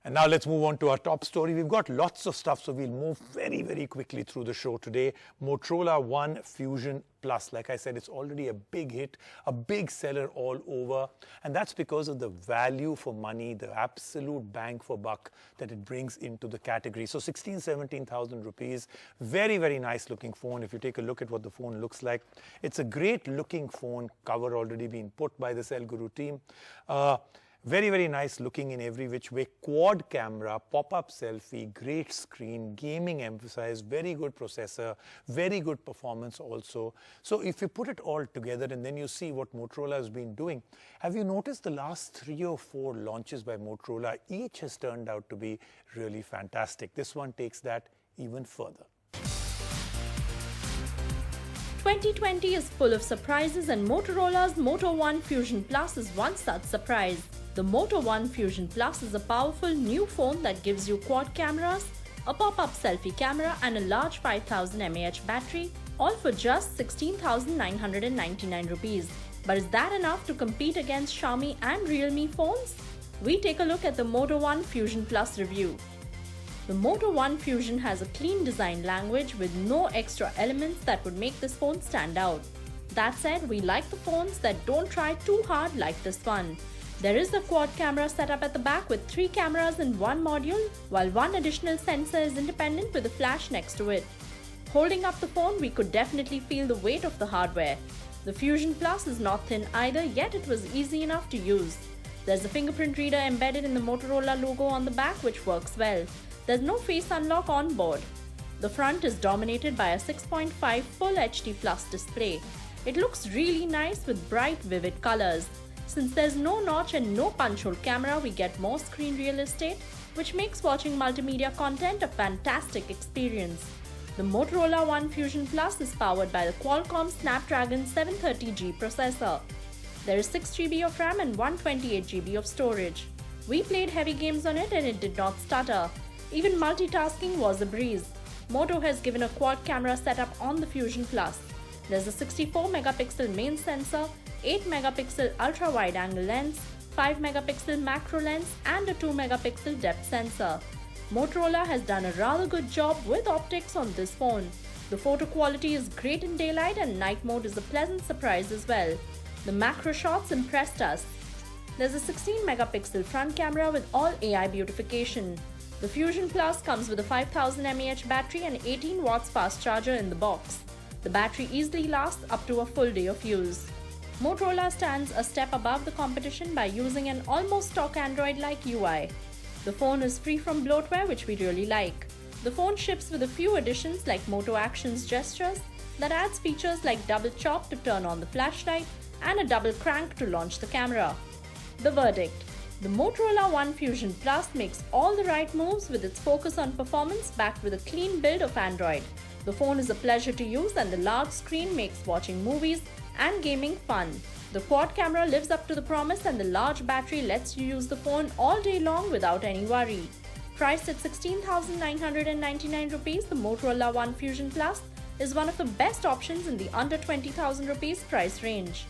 And now let's move on to our top story. We've got lots of stuff, so we'll move very, very quickly through the show today. Motorola One Fusion Plus. Like I said, it's already a big hit, a big seller all over. And that's because of the value for money, the absolute bang for buck that it brings into the category. So 17,000 rupees. Very, very nice looking phone. If you take a look at what the phone looks like, it's a great looking phone. Cover already been put by the Cell Guru team. Very, very nice looking in every which way. Quad camera, pop-up selfie, great screen, gaming emphasized, very good processor, very good performance also. So if you put it all together and then you see what Motorola has been doing, have you noticed the last 3 or 4 launches by Motorola, each has turned out to be really fantastic. This one takes that even further. 2020 is full of surprises and Motorola's Moto One Fusion Plus is one such surprise. The Moto One Fusion Plus is a powerful new phone that gives you quad cameras, a pop-up selfie camera and a large 5000 mAh battery, all for just 16,999 rupees. But is that enough to compete against Xiaomi and Realme phones? We take a look at the Moto One Fusion Plus review. The Moto One Fusion has a clean design language with no extra elements that would make this phone stand out. That said, we like the phones that don't try too hard like this one. There is a quad camera setup at the back with 3 cameras in one module, while one additional sensor is independent with a flash next to it. Holding up the phone, we could definitely feel the weight of the hardware. The Fusion Plus is not thin either, yet it was easy enough to use. There's a fingerprint reader embedded in the Motorola logo on the back, which works well. There's no face unlock on board. The front is dominated by a 6.5 Full HD Plus display. It looks really nice with bright, vivid colors. Since there's no notch and no punch hole camera, we get more screen real estate, which makes watching multimedia content a fantastic experience. The Motorola One Fusion Plus is powered by the Qualcomm Snapdragon 730G processor. There is 6 GB of RAM and 128 GB of storage. We played heavy games on it and it did not stutter. Even multitasking was a breeze. Moto has given a quad camera setup on the Fusion Plus. There's a 64 megapixel main sensor, 8 megapixel ultra wide angle lens, 5 megapixel macro lens and a 2 megapixel depth sensor. Motorola has done a rather good job with optics on this phone. The photo quality is great in daylight and night mode is a pleasant surprise as well. The macro shots impressed us. There's a 16 megapixel front camera with all AI beautification. The Fusion Plus comes with a 5000 mAh battery and 18 watts fast charger in the box. The battery easily lasts up to a full day of use. Motorola stands a step above the competition by using an almost stock Android-like UI. The phone is free from bloatware, which we really like. The phone ships with a few additions like Moto Actions gestures that adds features like double chop to turn on the flashlight and a double crank to launch the camera. The verdict: the Motorola One Fusion Plus makes all the right moves with its focus on performance backed with a clean build of Android. The phone is a pleasure to use and the large screen makes watching movies and gaming fun. The quad camera lives up to the promise and the large battery lets you use the phone all day long without any worry. Priced at 16,999 rupees, the Motorola One Fusion Plus is one of the best options in the under 20,000 rupees price range.